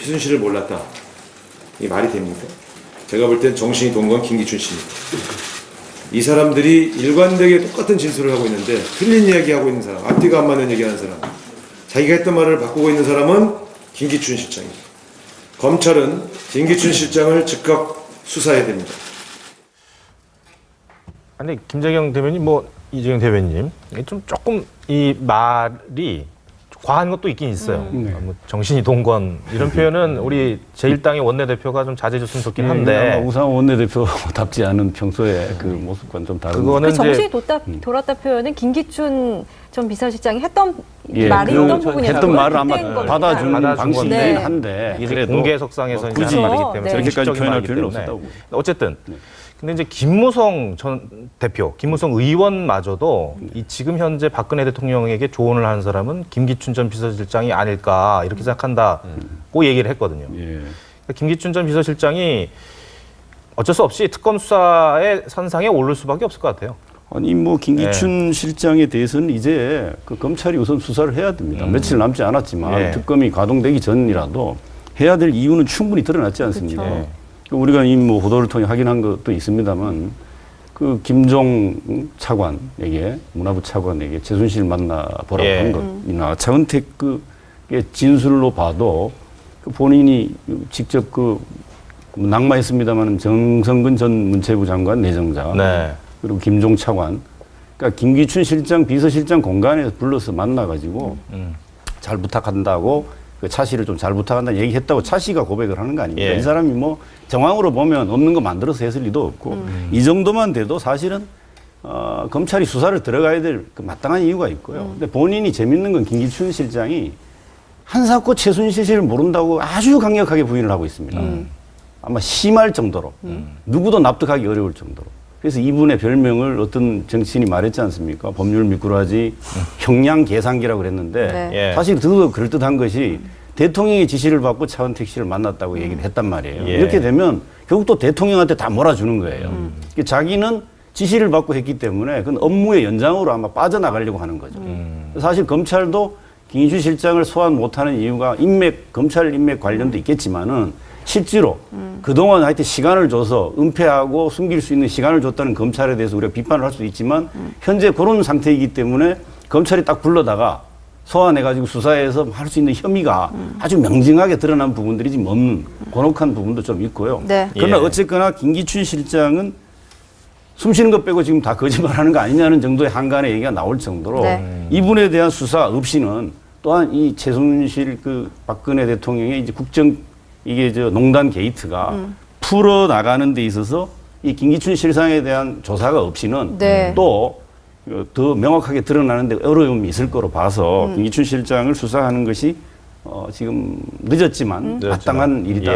최순실을 몰랐다. 이 말이 됩니까? 제가 볼 땐 정신이 돈 건 김기춘 씨입니다. 이 사람들이 일관되게 똑같은 진술을 하고 있는데 틀린 이야기 하고 있는 사람, 앞뒤가 안 맞는 얘기하는 사람, 자기가 했던 말을 바꾸고 있는 사람은 김기춘 실장입니다. 검찰은 김기춘 실장을 즉각 수사해야 됩니다. 아니 김재경 대변인 이재경 대변인 좀 조금 이 말이 과한 것도 있긴 있어요. 정신이 동건 이런 표현은 우리 제1당의 원내대표가 좀 자제해줬으면 좋긴 한데 우상호 원내대표답지 않은 평소에 그 모습과는 좀 다른. 그거는 그 정신이 돌았다 표현은 김기춘 전 비서실장이 했던 말이 그 있던 부분이라고 했던 말을 아마 겁니다. 받아주는 방식이긴 네. 한데 이게 그래도 공개석상에서 굳이 하는 말이기 때문에 네. 그렇게까지 표현할 말이기 필요는 때문에. 없었다고. 어쨌든 근데 이제 김무성 전 대표, 김무성 의원마저도 이 지금 현재 박근혜 대통령에게 조언을 하는 사람은 김기춘 전 비서실장이 아닐까 이렇게 생각한다고 얘기를 했거든요. 예. 그러니까 김기춘 전 비서실장이 어쩔 수 없이 특검 수사의 선상에 오를 수밖에 없을 것 같아요. 아니 김기춘 실장에 대해서는 이제 그 검찰이 우선 수사를 해야 됩니다. 며칠 남지 않았지만 특검이 가동되기 전이라도 해야 될 이유는 충분히 드러났지 않습니까? 그렇죠. 우리가 이 보도를 통해 확인한 것도 있습니다만 그 김종 차관에게 문화부 차관에게 최순실 만나보라고 한 것이나 차은택 그의 진술로 봐도 그 본인이 직접 그 낙마했습니다만 정성근 전 문체부 장관 내정자 그리고 김종 차관 그러니까 김기춘 실장 비서실장 공간에서 불러서 만나가지고 잘 부탁한다고 그 차씨를 좀 잘 부탁한다는 얘기했다고 차씨가 고백을 하는 거 아닙니까? 이 사람이 정황으로 보면 없는 거 만들어서 했을 리도 없고 이 정도만 돼도 사실은 검찰이 수사를 들어가야 될 그 마땅한 이유가 있고요. 근데 본인이 재밌는 건 김기춘 실장이 한사코 최순실을 모른다고 아주 강력하게 부인을 하고 있습니다. 아마 심할 정도로 누구도 납득하기 어려울 정도로. 그래서 이분의 별명을 어떤 정치인이 말했지 않습니까? 법률 미꾸라지, 형량 계산기라고 그랬는데 사실 더 그럴듯한 것이 대통령의 지시를 받고 차은택 씨를 만났다고 얘기를 했단 말이에요. 이렇게 되면 결국 또 대통령한테 다 몰아주는 거예요. 자기는 지시를 받고 했기 때문에 그건 업무의 연장으로 아마 빠져나가려고 하는 거죠. 사실 검찰도 김기춘 실장을 소환 못하는 이유가 검찰 인맥 관련도 있겠지만은 실제로 그동안 하여튼 시간을 줘서 은폐하고 숨길 수 있는 시간을 줬다는 검찰에 대해서 우리가 비판을 할 수도 있지만 현재 그런 상태이기 때문에 검찰이 딱 불러다가 소환해가지고 수사해서 할 수 있는 혐의가 아주 명징하게 드러난 부분들이 지금 없는 곤혹한 부분도 좀 있고요. 네. 그러나 어쨌거나 김기춘 실장은 숨 쉬는 것 빼고 지금 다 거짓말하는 거 아니냐는 정도의 한간의 얘기가 나올 정도로 이분에 대한 수사 없이는 또한 이 최순실 그 박근혜 대통령의 이제 농단 게이트가 풀어 나가는 데 있어서 이 김기춘 실장에 대한 조사가 없이는 또 더 명확하게 드러나는데 어려움이 있을 거로 봐서 김기춘 실장을 수사하는 것이 지금 늦었지만 마땅한 일이다.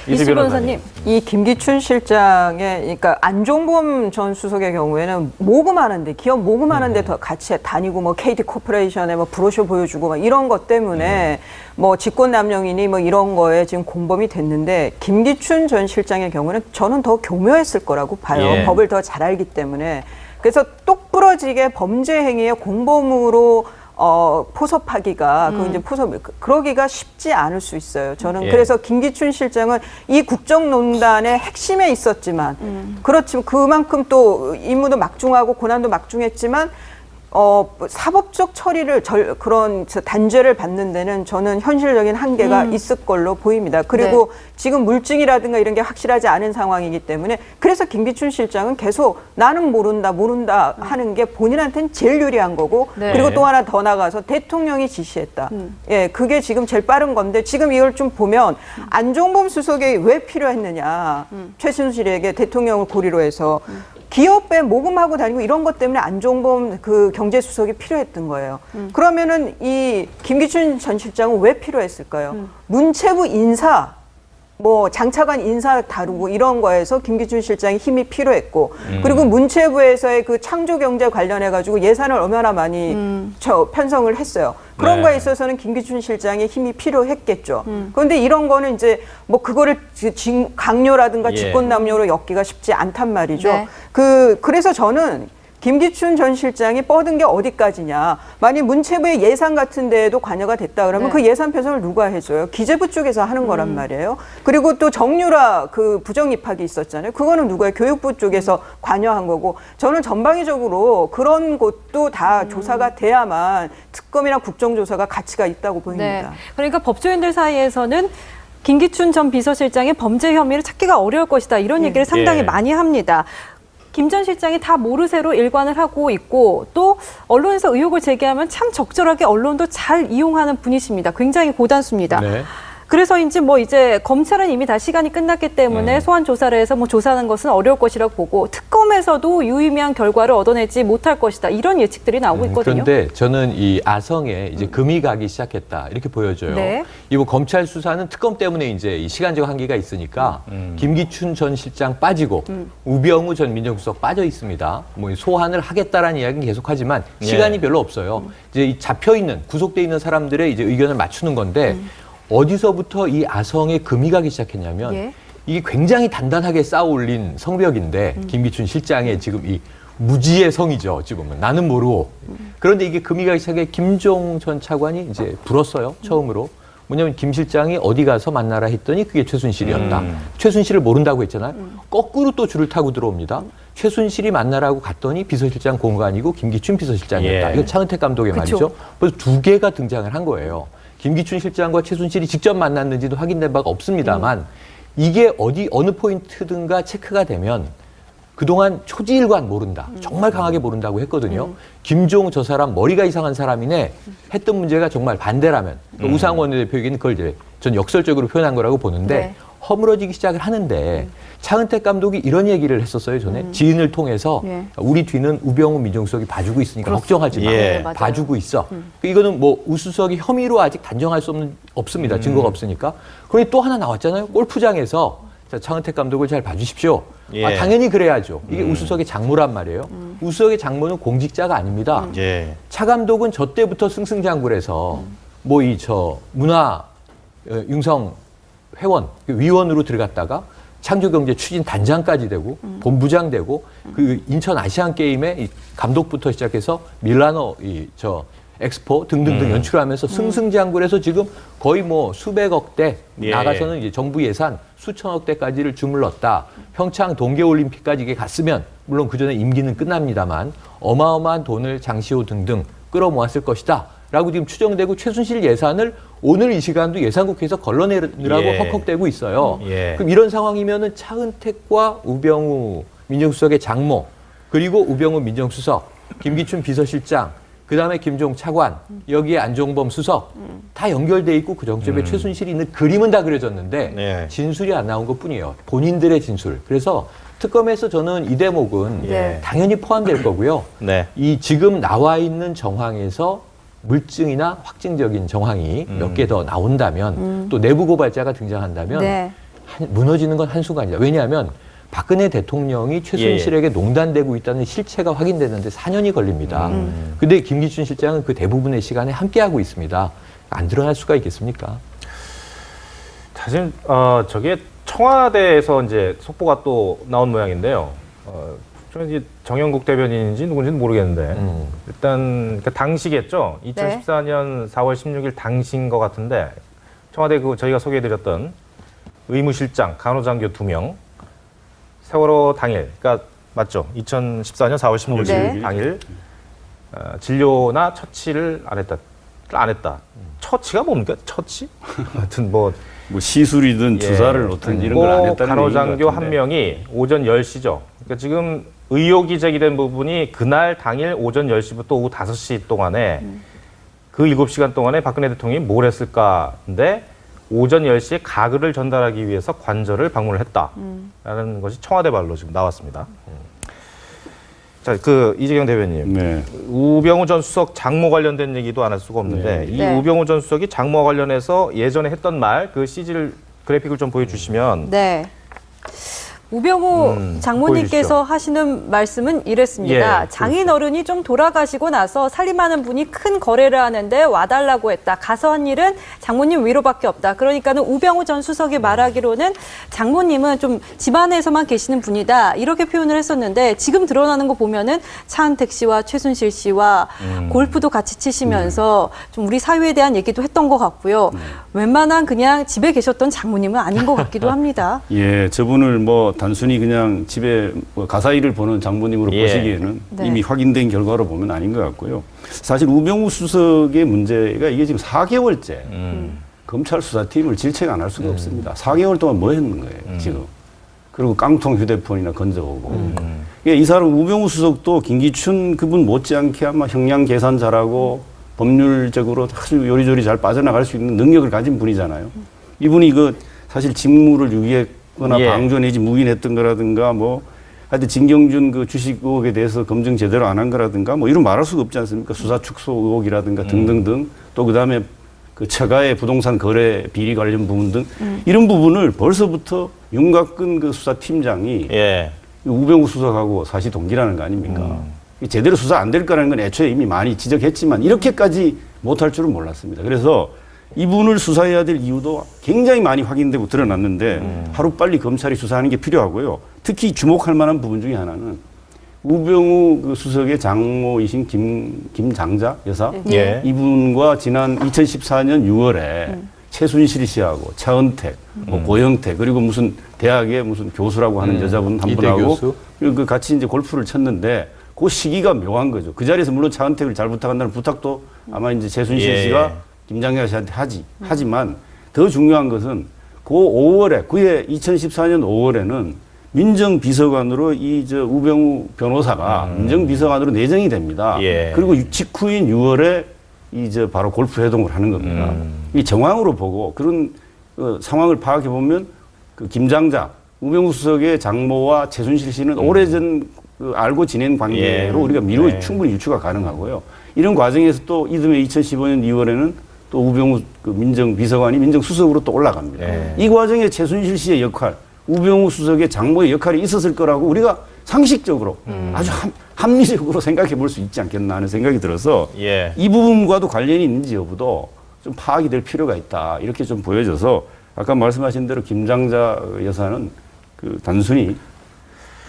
이수 변호사님, 이 김기춘 실장의 그러니까 안종범 전 수석의 경우에는 모금하는데 기업 모금하는데 더 같이 다니고 KT 코퍼레이션에 브로셔 보여주고 이런 것 때문에 직권남용이니 이런 거에 지금 공범이 됐는데 김기춘 전 실장의 경우는 저는 더 교묘했을 거라고 봐요. 법을 더 잘 알기 때문에. 그래서 똑부러지게 범죄 행위의 공범으로 포섭하기가 그러기가 쉽지 않을 수 있어요. 저는 그래서 김기춘 실장은 이 국정농단의 핵심에 있었지만 그렇지만 그만큼 또 임무도 막중하고 고난도 막중했지만 사법적 처리를 그런 단죄를 받는 데는 저는 현실적인 한계가 있을 걸로 보입니다. 그리고 지금 물증이라든가 이런 게 확실하지 않은 상황이기 때문에 그래서 김기춘 실장은 계속 나는 모른다 하는 게 본인한테는 제일 유리한 거고 그리고 또 하나 더 나가서 대통령이 지시했다. 그게 지금 제일 빠른 건데 지금 이걸 좀 보면 안종범 수석이 왜 필요했느냐. 최순실에게 대통령을 고리로 해서 기업에 모금하고 다니고 이런 것 때문에 안종범 그 경제수석이 필요했던 거예요. 그러면은 이 김기춘 전 실장은 왜 필요했을까요? 문체부 인사, 장차관 인사 다루고 이런 거에서 김기춘 실장이 힘이 필요했고 그리고 문체부에서의 그 창조경제 관련해가지고 예산을 얼마나 많이 편성을 했어요. 그런 거에 있어서는 김기춘 실장의 힘이 필요했겠죠. 그런데 이런 거는 이제 그거를 강요라든가 직권남용으로 엮기가 쉽지 않단 말이죠. 그래서 저는 김기춘 전 실장이 뻗은 게 어디까지냐. 만약 문체부의 예산 같은 데에도 관여가 됐다 그러면 네. 그 예산 편성을 누가 해줘요? 기재부 쪽에서 하는 거란 말이에요. 그리고 또 정유라 그 부정 입학이 있었잖아요. 그거는 누가요? 교육부 쪽에서 관여한 거고. 저는 전방위적으로 그런 것도 다 조사가 돼야만 특검이랑 국정조사가 가치가 있다고 보입니다. 네. 그러니까 법조인들 사이에서는 김기춘 전 비서실장의 범죄 혐의를 찾기가 어려울 것이다. 이런 얘기를 상당히 예. 많이 합니다. 김 전 실장이 다 모르쇠로 일관을 하고 있고 또 언론에서 의혹을 제기하면 참 적절하게 언론도 잘 이용하는 분이십니다. 굉장히 고단수입니다. 네. 그래서인지 뭐 이제 검찰은 이미 다 시간이 끝났기 때문에 소환 조사를 해서 뭐 조사하는 것은 어려울 것이라고 보고 특검에서도 유의미한 결과를 얻어내지 못할 것이다. 이런 예측들이 나오고 있거든요. 그런데 저는 이 아성에 이제 금이 가기 시작했다 이렇게 보여져요. 네. 이거 검찰 수사는 특검 때문에 이제 이 시간적 한계가 있으니까 김기춘 전 실장 빠지고 우병우 전 민정수석 빠져 있습니다. 뭐 소환을 하겠다라는 이야기는 계속하지만 시간이 별로 없어요. 이제 이 잡혀 있는 구속돼 있는 사람들의 이제 의견을 맞추는 건데. 어디서부터 이 아성에 금이 가기 시작했냐면 예. 이게 굉장히 단단하게 쌓아 올린 성벽인데 김기춘 실장의 지금 이 무지의 성이죠. 지금은 나는 모르고. 그런데 이게 금이 가기 시작해 김종 전 차관이 이제 불었어요. 처음으로. 뭐냐면 김 실장이 어디 가서 만나라 했더니 그게 최순실이었다. 최순실을 모른다고 했잖아요. 거꾸로 또 줄을 타고 들어옵니다. 최순실이 만나라고 갔더니 비서실장 공관이고 김기춘 비서실장이었다. 예. 이거 차은택 감독의 그쵸. 말이죠. 그래서 두 개가 등장을 한 거예요. 김기춘 실장과 최순실이 직접 만났는지도 확인된 바가 없습니다만 이게 어느 포인트든가 체크가 되면 그동안 초지일관 모른다. 정말 강하게 모른다고 했거든요. 김종 저 사람 머리가 이상한 사람이네 했던 문제가 정말 반대라면 우상호 원내대표에게는 그걸 이제 전 역설적으로 표현한 거라고 보는데 네. 허물어지기 시작을 하는데 차은택 감독이 이런 얘기를 했었어요. 전에 지인을 통해서 예. 우리 뒤는 우병우 민정수석이 봐주고 있으니까 걱정하지 마. 예. 맞아요. 봐주고 있어. 이거는 뭐 우수석이 혐의로 아직 단정할 수 없습니다. 증거가 없으니까. 그런데 또 하나 나왔잖아요. 골프장에서 자, 차은택 감독을 잘 봐주십시오. 예. 아, 당연히 그래야죠. 이게 우수석의 장모란 말이에요. 우수석의 장모는 공직자가 아닙니다. 예. 차 감독은 저 때부터 승승장구해서 뭐 이 문화 융성 회원 위원으로 들어갔다가 창조경제 추진 단장까지 되고 본부장 되고 그 인천 아시안 게임의 감독부터 시작해서 밀라노 엑스포 등등등 연출하면서 승승장구해서 지금 거의 뭐 수백억대 예. 나가서는 이제 정부 예산 수천억대까지를 주물렀다. 평창 동계올림픽까지 이게 갔으면 물론 그 전에 임기는 끝납니다만 어마어마한 돈을 장시호 등등 끌어모았을 것이다. 라고 지금 추정되고 최순실 예산을 오늘 이 시간도 예산국회에서 걸러내느라고 예. 헉헉대고 있어요. 예. 그럼 이런 상황이면은 차은택과 우병우 민정수석의 장모 그리고 우병우 민정수석, 김기춘 비서실장, 그다음에 김종 차관, 여기에 안종범 수석 다 연결돼 있고 그 정점에 최순실이 있는 그림은 다 그려졌는데 네. 진술이 안 나온 것뿐이에요. 본인들의 진술. 그래서 특검에서 저는 이 대목은 예. 당연히 포함될 거고요. 네. 이 지금 나와 있는 정황에서 물증이나 확증적인 정황이 몇 개 더 나온다면 또 내부 고발자가 등장한다면 네. 무너지는 건 한순간이다. 왜냐하면 박근혜 대통령이 최순실에게 농단되고 있다는 실체가 확인되는데 4년이 걸립니다. 근데 김기춘 실장은 그 대부분의 시간에 함께하고 있습니다. 안 드러날 수가 있겠습니까? 사실 저게 청와대에서 이제 속보가 또 나온 모양인데요. 저는 이제 정영국 대변인인지 누군지는 모르겠는데 일단 그 당시겠죠. 2014년 4월 16일 당시인 것 같은데 청와대 그 저희가 소개해드렸던 의무실장 간호장교 2명 세월호 당일, 그러니까 맞죠? 2014년 4월 16일 네. 당일 진료나 처치를 안 했다. 처치가 뭡니까? 처치? 하여튼 뭐 시술이든 주사를 놓든 이런 걸 안 했다는 간호장교 얘기인 것 한 같은데. 명이 오전 10시죠. 그러니까 지금 의혹이 제기된 부분이 그날 당일 오전 10시부터 오후 5시 동안에 그 7시간 동안에 박근혜 대통령이 뭘 했을까인데 오전 10시에 가글을 전달하기 위해서 관저를 방문을 했다라는 것이 청와대 말로 지금 나왔습니다. 자, 그 이재경 대변인. 네. 우병우 전 수석 장모 관련된 얘기도 안 할 수가 없는데 이 네. 우병우 전 수석이 장모와 관련해서 예전에 했던 말 그 CG 그래픽을 좀 보여주시면 네. 우병우 장모님께서 보여주시죠. 하시는 말씀은 이랬습니다. 예, 장인어른이 좀 돌아가시고 나서 살림하는 분이 큰 거래를 하는데 와달라고 했다. 가서 한 일은 장모님 위로밖에 없다. 그러니까는 우병우 전 수석이 말하기로는 장모님은 좀 집안에서만 계시는 분이다. 이렇게 표현을 했었는데 지금 드러나는 거 보면은 차은택 씨와 최순실 씨와 골프도 같이 치시면서 좀 우리 사회에 대한 얘기도 했던 것 같고요. 웬만한 그냥 집에 계셨던 장모님은 아닌 것 같기도 합니다. 예, 저분을 뭐 단순히 그냥 집에 뭐 가사일을 보는 장모님으로 예. 보시기에는 네. 이미 확인된 결과로 보면 아닌 것 같고요. 사실 우병우 수석의 문제가 이게 지금 4개월째 검찰 수사팀을 질책 안 할 수가 없습니다. 4개월 동안 뭐 했는 거예요, 지금. 그리고 깡통 휴대폰이나 건져오고. 이 사람 우병우 수석도 김기춘 그분 못지않게 아마 형량 계산 잘하고 법률적으로 아주 요리조리 잘 빠져나갈 수 있는 능력을 가진 분이잖아요. 이분이 그 사실 직무를 유기했거나 예. 방조 내지 묵인했던 거라든가 뭐 하여튼 진경준 그 주식 의혹에 대해서 검증 제대로 안 한 거라든가 뭐 이런 말할 수가 없지 않습니까? 수사 축소 의혹이라든가 등등등 또 그다음에 그 처가의 부동산 거래 비리 관련 부분 등 이런 부분을 벌써부터 윤곽근 그 수사팀장이 예. 우병우 수석하고 사실 동기라는 거 아닙니까? 제대로 수사 안 될 거라는 건 애초에 이미 많이 지적했지만 이렇게까지 못할 줄은 몰랐습니다. 그래서 이분을 수사해야 될 이유도 굉장히 많이 확인되고 드러났는데 하루빨리 검찰이 수사하는 게 필요하고요. 특히 주목할 만한 부분 중에 하나는 우병우 그 수석의 장모이신 김장자 여사 예. 이분과 지난 2014년 6월에 최순실 씨하고 차은택, 뭐 고영택 그리고 무슨 대학의 무슨 교수라고 하는 여자분 한 이대 분하고 교수. 그 같이 이제 골프를 쳤는데 그 시기가 묘한 거죠. 그 자리에서 물론 차은택을 잘 부탁한다는 부탁도 아마 이제 최순실 예. 씨가 김장자 씨한테 하지만 더 중요한 것은 그 5월에 그해 2014년 5월에는 민정비서관으로 이 저 우병우 변호사가 민정비서관으로 내정이 됩니다. 예. 그리고 직후인 6월에 이 저 바로 골프 회동을 하는 겁니다. 이 정황으로 보고 그런 상황을 파악해 보면 그 김장자 우병우 수석의 장모와 최순실 씨는 오래전 그 알고 지낸 관계로 예. 우리가 미루 네. 충분히 유추가 가능하고요. 이런 과정에서 또 이듬해 2015년 2월에는 또 우병우 그 민정비서관이 민정수석으로 또 올라갑니다. 네. 이 과정에 최순실 씨의 역할, 우병우 수석의 장모의 역할이 있었을 거라고 우리가 상식적으로 아주 합리적으로 생각해 볼 수 있지 않겠나 하는 생각이 들어서 예. 이 부분과도 관련이 있는지 여부도 좀 파악이 될 필요가 있다. 이렇게 좀 보여져서 아까 말씀하신 대로 김장자 여사는 그 단순히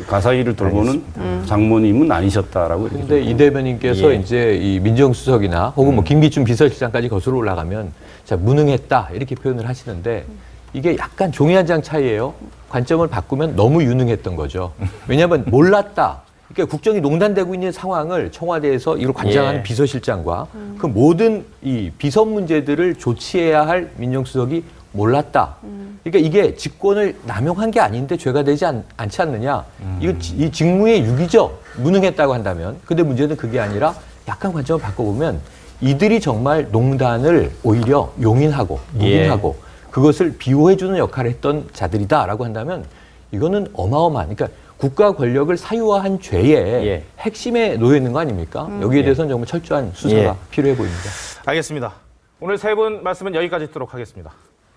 가사 일을 돌보는 장모님은 아니셨다라고 이렇게. 근데 이 대변인께서 예. 이제 이 민정수석이나 혹은 뭐 김기춘 비서실장까지 거슬러 올라가면 자, 무능했다 이렇게 표현을 하시는데 이게 약간 종이 한 장 차이예요. 관점을 바꾸면 너무 유능했던 거죠. 왜냐하면 몰랐다. 그러니까 국정이 농단되고 있는 상황을 청와대에서 이걸 관장하는 예. 비서실장과 그 모든 이 비선 문제들을 조치해야 할 민정수석이 몰랐다. 그러니까 이게 직권을 남용한 게 아닌데 죄가 되지 않지 않느냐. 이거 이 직무의 유기죠. 무능했다고 한다면. 근데 문제는 그게 아니라 약간 관점을 바꿔보면 이들이 정말 농단을 오히려 용인하고 묵인하고 그것을 비호해주는 역할을 했던 자들이다라고 한다면 이거는 어마어마한 그러니까 국가 권력을 사유화한 죄의 예. 핵심에 놓여 있는 거 아닙니까? 여기에 대해서는 정말 철저한 수사가 예. 필요해 보입니다. 알겠습니다. 오늘 세 분 말씀은 여기까지 듣도록 하겠습니다.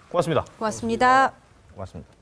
고맙습니다. 고맙습니다. 고맙습니다.